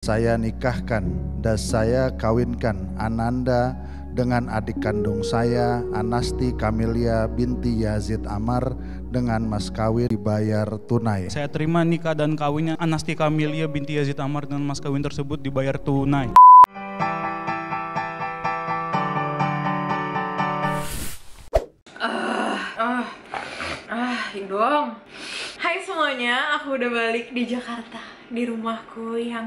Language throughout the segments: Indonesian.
Saya nikahkan dan saya kawinkan Ananda dengan adik kandung saya, Anasti Kamelia binti Yazid Amar, dengan mas kawin dibayar tunai. Saya terima nikah dan kawinnya Anasti Kamelia binti Yazid Amar dengan mas kawin tersebut dibayar tunai. Dong. Hai semuanya, aku udah balik di Jakarta, di rumahku yang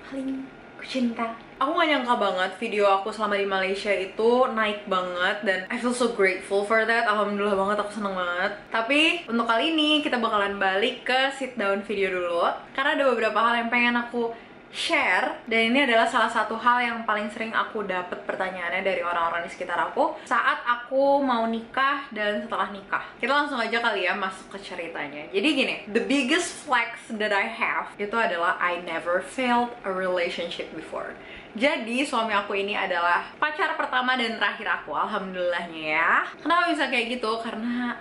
paling kucinta. Aku gak nyangka banget video aku selama di Malaysia itu naik banget, dan I feel so grateful for that. Alhamdulillah banget, aku seneng banget. Tapi untuk kali ini kita bakalan balik ke sit down video dulu, karena ada beberapa hal yang pengen aku share, dan ini adalah salah satu hal yang paling sering aku dapet pertanyaannya dari orang-orang di sekitar aku saat aku mau nikah dan setelah nikah. Kita langsung aja kali ya masuk ke ceritanya. Jadi gini, the biggest flex that I have itu adalah I never failed a relationship before. Jadi suami aku ini adalah pacar pertama dan terakhir aku, alhamdulillahnya ya. Kenapa bisa kayak gitu? Karena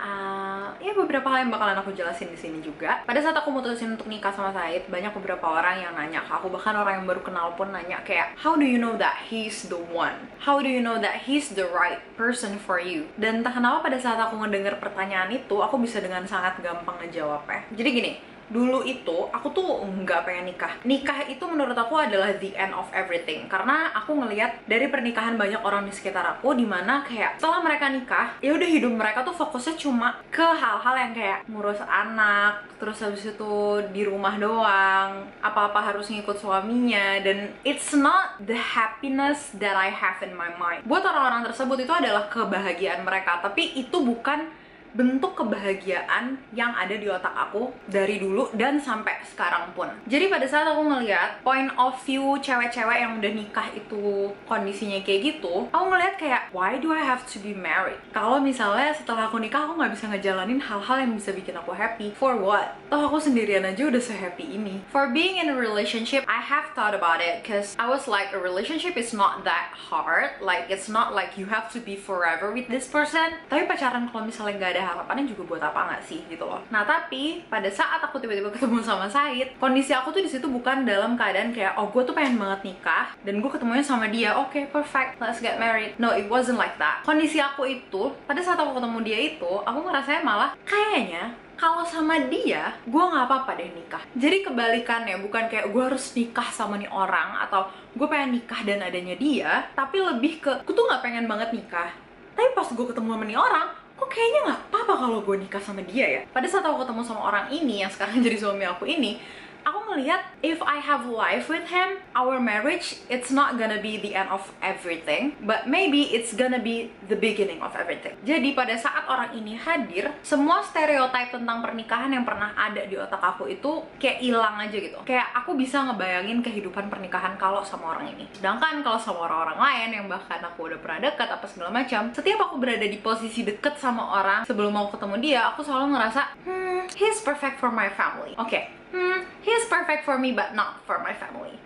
ya beberapa hal yang bakalan aku jelasin di sini juga. Pada saat aku mutusin untuk nikah sama Said, banyak beberapa orang yang nanya ke aku, bahkan orang yang baru kenal pun nanya kayak, how do you know that he's the one? How do you know that he's the right person for you? Dan entah kenapa pada saat aku ngedenger pertanyaan itu, aku bisa dengan sangat gampang ngejawabnya. Jadi gini, dulu itu aku tuh nggak pengen nikah. Nikah itu menurut aku adalah the end of everything, karena aku ngelihat dari pernikahan banyak orang di sekitar aku, dimana kayak setelah mereka nikah, ya udah hidup mereka tuh fokusnya cuma ke hal-hal yang kayak ngurus anak, terus habis itu di rumah doang, apa-apa harus ngikut suaminya, dan it's not the happiness that I have in my mind. Buat orang-orang tersebut itu adalah kebahagiaan mereka, tapi itu bukan bentuk kebahagiaan yang ada di otak aku dari dulu dan sampai sekarang pun. Jadi pada saat aku ngeliat point of view cewek-cewek yang udah nikah itu kondisinya kayak gitu, aku ngeliat kayak, why do I have to be married? Kalau misalnya setelah aku nikah aku nggak bisa ngejalanin hal-hal yang bisa bikin aku happy, for what? Toh aku sendirian aja udah se-happy ini. For being in a relationship, I have thought about it, cause I was like, a relationship is not that hard, like it's not like you have to be forever with this person. Tapi pacaran kalau misalnya nggak ada harapannya juga buat apa nggak sih gitu loh. Nah tapi pada saat aku tiba-tiba ketemu sama Said, kondisi aku tuh di situ bukan dalam keadaan kayak, oh gue tuh pengen banget nikah dan gue ketemunya sama dia, oke, perfect, let's get married. No, it wasn't like that. Kondisi aku itu pada saat aku ketemu dia itu, aku ngerasanya malah kayaknya kalau sama dia, gue nggak apa-apa deh nikah. Jadi kebalikannya, bukan kayak gue harus nikah sama nih orang, atau gue pengen nikah dan adanya dia, tapi lebih ke, gue tuh nggak pengen banget nikah, tapi pas gue ketemu sama nih orang, kok kayaknya nggak apa-apa kalau gue nikah sama dia ya. Pada saat aku ketemu sama orang ini, yang sekarang jadi suami aku ini, aku melihat if I have life with him, our marriage, it's not gonna be the end of everything, but maybe it's gonna be the beginning of everything. Jadi pada saat orang ini hadir, semua stereotip tentang pernikahan yang pernah ada di otak aku itu kayak hilang aja gitu. Kayak aku bisa ngebayangin kehidupan pernikahan kalau sama orang ini. Sedangkan kalau sama orang-orang lain yang bahkan aku udah pernah deket apa segala macam, setiap aku berada di posisi deket sama orang sebelum mau ketemu dia, aku selalu ngerasa, he's perfect for my family. Oke. He's perfect for me but not for my family.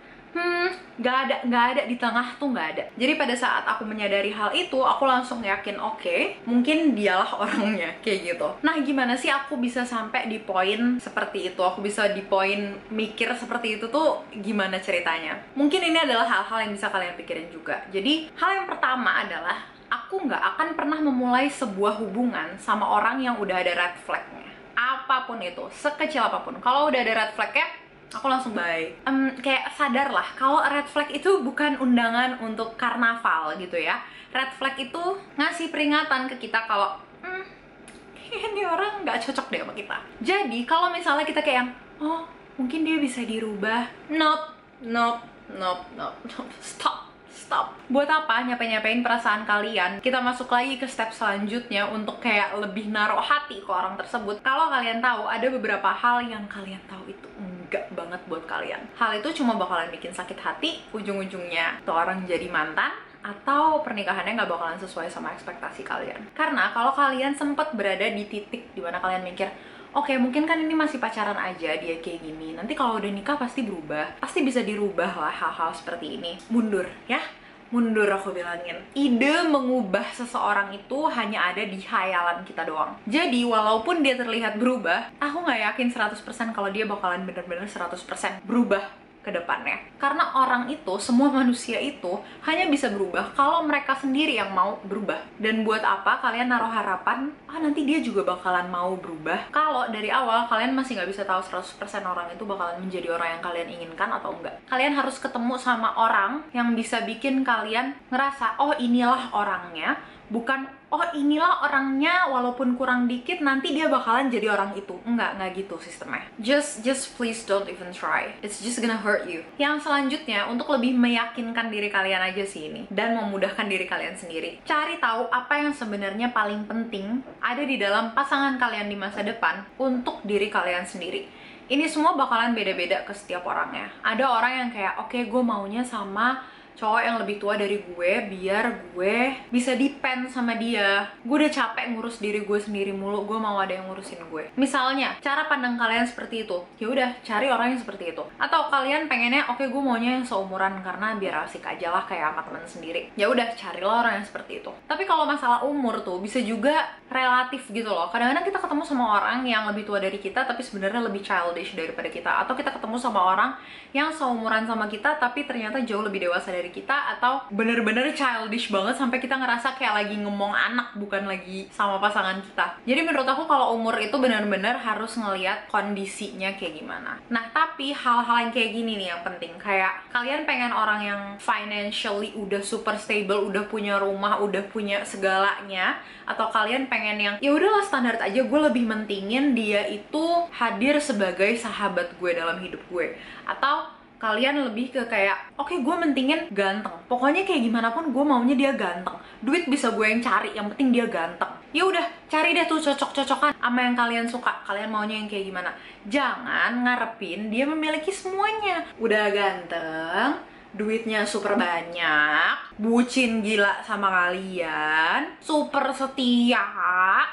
Gak ada di tengah tuh, gak ada. Jadi pada saat aku menyadari hal itu, aku langsung yakin, oke, mungkin dialah orangnya, kayak gitu. Nah gimana sih aku bisa sampai di poin seperti itu? Aku bisa di poin mikir seperti itu tuh gimana ceritanya? Mungkin ini adalah hal-hal yang bisa kalian pikirin juga. Jadi hal yang pertama adalah, aku nggak akan pernah memulai sebuah hubungan sama orang yang udah ada red flag-nya. Apapun itu, sekecil apapun, kalau udah ada red flag-nya, aku langsung bye. Kayak sadar lah, kalau red flag itu bukan undangan untuk karnaval gitu ya. Red flag itu ngasih peringatan ke kita kalau ini orang nggak cocok deh sama kita. Jadi kalau misalnya kita kayak yang, oh mungkin dia bisa dirubah, nope, stop. Buat apa nyapain perasaan kalian? Kita masuk lagi ke step selanjutnya untuk kayak lebih naruh hati ke orang tersebut. Kalau kalian tahu ada beberapa hal yang kalian tahu itu enggak banget buat kalian. Hal itu cuma bakalan bikin sakit hati, ujung-ujungnya tuh orang jadi mantan, atau pernikahannya nggak bakalan sesuai sama ekspektasi kalian. Karena kalau kalian sempat berada di titik dimana kalian mikir, oke, mungkin kan ini masih pacaran aja, dia kayak gini, nanti kalau udah nikah pasti berubah, pasti bisa dirubah lah hal-hal seperti ini. Mundur ya, mundur aku bilangin. Ide mengubah seseorang itu hanya ada di khayalan kita doang. Jadi walaupun dia terlihat berubah, aku nggak yakin 100% kalau dia bakalan bener-bener 100% berubah ke depannya. Karena orang itu, semua manusia itu hanya bisa berubah kalau mereka sendiri yang mau berubah. Dan buat apa kalian naruh harapan, nanti dia juga bakalan mau berubah, kalau dari awal kalian masih nggak bisa tahu 100% orang itu bakalan menjadi orang yang kalian inginkan atau enggak. Kalian harus ketemu sama orang yang bisa bikin kalian ngerasa, oh inilah orangnya, bukan oh inilah orangnya walaupun kurang dikit nanti dia bakalan jadi orang itu. Enggak gitu sistemnya. Just please don't even try. It's just gonna hurt you. Yang selanjutnya, untuk lebih meyakinkan diri kalian aja sih ini dan memudahkan diri kalian sendiri, cari tahu apa yang sebenarnya paling penting ada di dalam pasangan kalian di masa depan untuk diri kalian sendiri. Ini semua bakalan beda-beda ke setiap orangnya. Ada orang yang kayak, oke, gue maunya sama cowok yang lebih tua dari gue biar gue bisa depend sama dia. Gue udah capek ngurus diri gue sendiri mulu, gue mau ada yang ngurusin gue. Misalnya, cara pandang kalian seperti itu. Ya udah, cari orang yang seperti itu. Atau kalian pengennya, oke, gue maunya yang seumuran karena biar asik aja lah kayak sama teman sendiri. Ya udah, carilah orang yang seperti itu. Tapi kalau masalah umur tuh bisa juga relatif gitu loh. Kadang-kadang kita ketemu sama orang yang lebih tua dari kita tapi sebenarnya lebih childish daripada kita. Atau kita ketemu sama orang yang seumuran sama kita tapi ternyata jauh lebih dewasa dari kita, atau bener-bener childish banget sampai kita ngerasa kayak lagi ngomong anak bukan lagi sama pasangan kita. Jadi menurut aku kalau umur itu bener-bener harus ngelihat kondisinya kayak gimana. Nah tapi hal-hal yang kayak gini nih yang penting, kayak kalian pengen orang yang financially udah super stable, udah punya rumah, udah punya segalanya, atau kalian pengen yang ya udahlah standar aja, gue lebih mentingin dia itu hadir sebagai sahabat gue dalam hidup gue, atau kalian lebih ke kayak, oke, gue mentingin ganteng, pokoknya kayak gimana pun gue maunya dia ganteng, duit bisa gue yang cari, yang penting dia ganteng. Ya udah, cari deh tuh cocok-cocokan sama yang kalian suka, kalian maunya yang kayak gimana. Jangan ngarepin dia memiliki semuanya. Udah ganteng, duitnya super banyak, bucin gila sama kalian, super setia,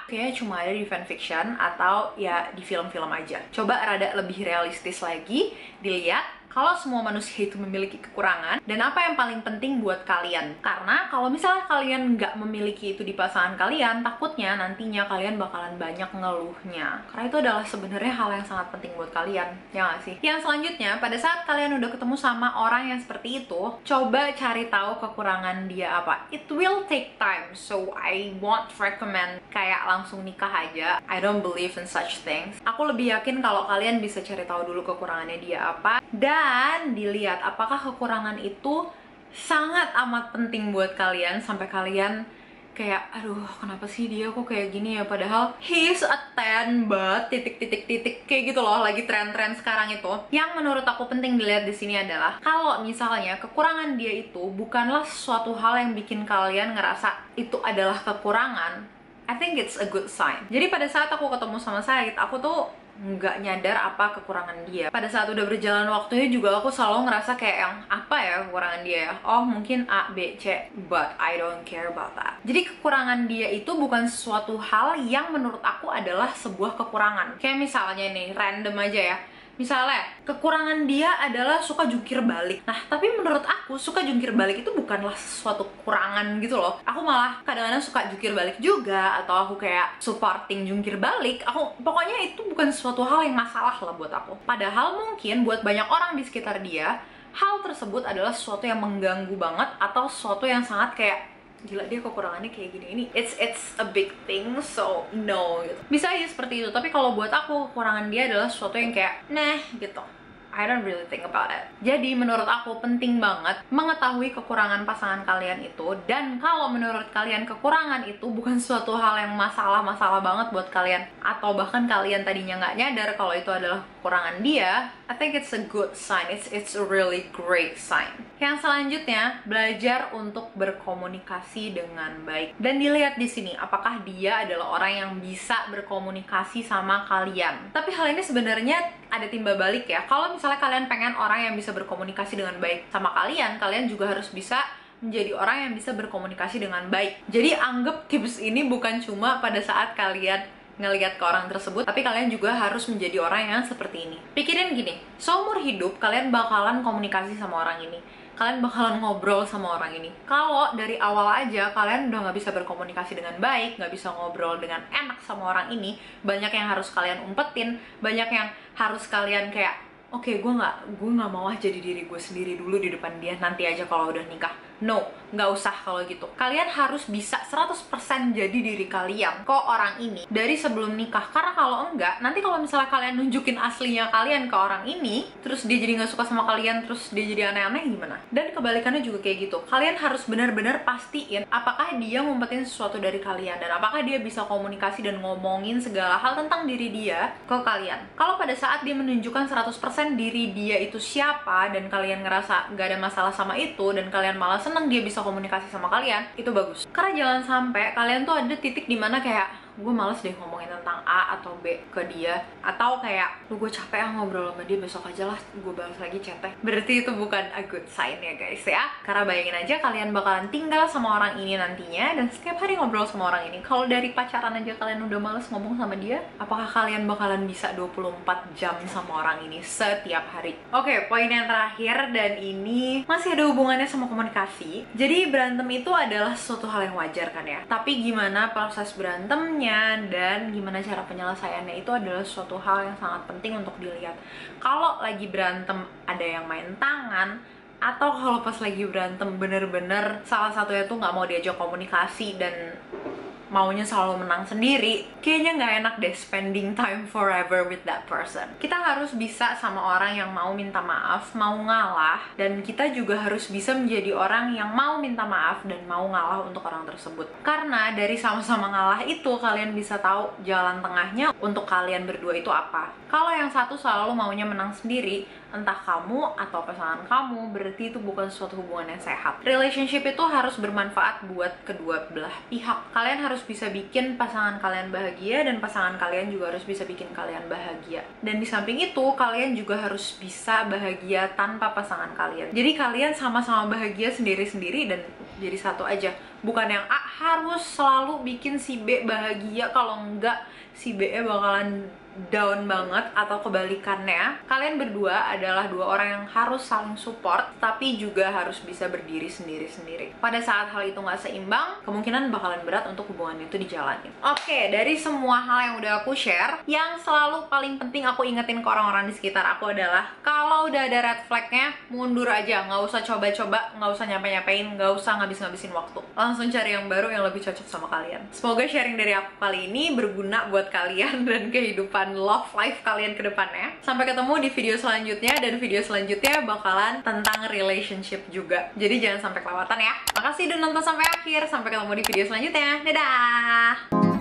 kayaknya cuma ada di fanfiction atau ya di film-film aja. Coba rada lebih realistis lagi, dilihat kalau semua manusia itu memiliki kekurangan dan apa yang paling penting buat kalian. Karena kalau misalnya kalian nggak memiliki itu di pasangan kalian, takutnya nantinya kalian bakalan banyak ngeluhnya. Karena itu adalah sebenarnya hal yang sangat penting buat kalian, ya nggak sih? Yang selanjutnya, pada saat kalian udah ketemu sama orang yang seperti itu, coba cari tahu kekurangan dia apa. It will take time, so I won't recommend kayak langsung nikah aja. I don't believe in such things. Aku lebih yakin kalau kalian bisa cari tahu dulu kekurangannya dia apa, dan dilihat apakah kekurangan itu sangat amat penting buat kalian sampai kalian kayak, aduh kenapa sih dia kok kayak gini ya, padahal he's a 10 but titik kayak gitu loh, lagi tren-tren sekarang itu. Yang menurut aku penting dilihat di sini adalah kalau misalnya kekurangan dia itu bukanlah sesuatu hal yang bikin kalian ngerasa itu adalah kekurangan, I think it's a good sign. Jadi pada saat aku ketemu sama Said, aku tuh nggak nyadar apa kekurangan dia. Pada saat udah berjalan waktunya juga aku selalu ngerasa kayak yang apa ya kekurangan dia ya, oh mungkin A, B, C, but I don't care about that. Jadi kekurangan dia itu bukan sesuatu hal yang menurut aku adalah sebuah kekurangan. Kayak misalnya nih, random aja ya, misalnya kekurangan dia adalah suka jungkir balik. Nah tapi menurut aku suka jungkir balik itu bukanlah sesuatu kekurangan gitu loh. Aku malah kadang-kadang suka jungkir balik juga, atau aku kayak supporting jungkir balik. Aku pokoknya itu bukan sesuatu hal yang masalah lah buat aku. Padahal mungkin buat banyak orang di sekitar dia, hal tersebut adalah sesuatu yang mengganggu banget, atau sesuatu yang sangat kayak, gila dia kekurangannya kayak gini, ini it's a big thing, so no gitu. Bisa aja seperti itu, tapi kalau buat aku kekurangan dia adalah sesuatu yang kayak nah gitu, I don't really think about it. Jadi menurut aku penting banget mengetahui kekurangan pasangan kalian itu. Dan kalau menurut kalian kekurangan itu bukan suatu hal yang masalah banget buat kalian, atau bahkan kalian tadinya nggak nyadar kalau itu adalah kekurangan dia, I think it's a good sign. It's a really great sign. Yang selanjutnya, belajar untuk berkomunikasi dengan baik. Dan dilihat di sini apakah dia adalah orang yang bisa berkomunikasi sama kalian. Tapi hal ini sebenarnya ada timba balik ya. Kalau misalnya kalian pengen orang yang bisa berkomunikasi dengan baik sama kalian, kalian juga harus bisa menjadi orang yang bisa berkomunikasi dengan baik. Jadi anggap tips ini bukan cuma pada saat kalian ngelihat ke orang tersebut, tapi kalian juga harus menjadi orang yang seperti ini. Pikirin gini, seumur hidup kalian bakalan komunikasi sama orang ini, kalian bakalan ngobrol sama orang ini. Kalau dari awal aja kalian udah nggak bisa berkomunikasi dengan baik, nggak bisa ngobrol dengan enak sama orang ini, banyak yang harus kalian umpetin, banyak yang harus kalian kayak, oke, gue nggak mau jadi diri gue sendiri dulu di depan dia, nanti aja kalau udah nikah. No, nggak usah kalau gitu. Kalian harus bisa 100% jadi diri kalian ke orang ini dari sebelum nikah. Karena kalau enggak, nanti kalau misalnya kalian nunjukin aslinya kalian ke orang ini, terus dia jadi nggak suka sama kalian, terus dia jadi aneh-aneh, gimana? Dan kebalikannya juga kayak gitu. Kalian harus benar-benar pastiin apakah dia ngumpetin sesuatu dari kalian, dan apakah dia bisa komunikasi dan ngomongin segala hal tentang diri dia ke kalian. Kalau pada saat dia menunjukkan 100% diri dia itu siapa, dan kalian ngerasa nggak ada masalah sama itu, dan kalian malah seneng dia bisa komunikasi sama kalian, itu bagus. Karena jangan sampai kalian tuh ada titik dimana kayak, gue males deh ngomongin tentang A atau B ke dia, atau kayak, gue capek ngobrol sama dia, besok aja lah gue balas lagi chatnya. Berarti itu bukan a good sign ya guys ya. Karena bayangin aja kalian bakalan tinggal sama orang ini nantinya, dan setiap hari ngobrol sama orang ini. Kalau dari pacaran aja kalian udah males ngomong sama dia, apakah kalian bakalan bisa 24 jam sama orang ini setiap hari? Oke, poin yang terakhir, dan ini masih ada hubungannya sama komunikasi. Jadi berantem itu adalah suatu hal yang wajar kan ya, tapi gimana proses berantemnya dan gimana cara penyelesaiannya itu adalah suatu hal yang sangat penting untuk dilihat. Kalau lagi berantem ada yang main tangan, atau kalau pas lagi berantem bener-bener salah satunya tuh nggak mau diajak komunikasi dan maunya selalu menang sendiri, kayaknya nggak enak deh spending time forever with that person. Kita harus bisa sama orang yang mau minta maaf, mau ngalah, dan kita juga harus bisa menjadi orang yang mau minta maaf dan mau ngalah untuk orang tersebut. Karena dari sama-sama ngalah itu, kalian bisa tahu jalan tengahnya untuk kalian berdua itu apa. Kalau yang satu selalu maunya menang sendiri, entah kamu atau pasangan kamu, berarti itu bukan suatu hubungan yang sehat. Relationship itu harus bermanfaat buat kedua belah pihak. Kalian harus bisa bikin pasangan kalian bahagia, dan pasangan kalian juga harus bisa bikin kalian bahagia. Dan di samping itu, kalian juga harus bisa bahagia tanpa pasangan kalian. Jadi kalian sama-sama bahagia sendiri-sendiri dan jadi satu aja. Bukan yang A harus selalu bikin si B bahagia, kalau enggak si B bakalan down banget, atau kebalikannya. Kalian berdua adalah dua orang yang harus saling support, tapi juga harus bisa berdiri sendiri-sendiri. Pada saat hal itu nggak seimbang, kemungkinan bakalan berat untuk hubungan itu dijalanin. Oke, dari semua hal yang udah aku share, yang selalu paling penting aku ingetin ke orang-orang di sekitar aku adalah, kalau udah ada red flagnya, mundur aja. Nggak usah coba-coba, nggak usah nyampe-nyampein, nggak usah ngabis-ngabisin waktu. Langsung cari yang baru yang lebih cocok sama kalian. Semoga sharing dari aku kali ini berguna buat kalian dan kehidupan love life kalian ke depannya. Sampai ketemu di video selanjutnya, dan video selanjutnya bakalan tentang relationship juga. Jadi jangan sampai kelewatan ya. Makasih udah nonton sampai akhir. Sampai ketemu di video selanjutnya. Dadah!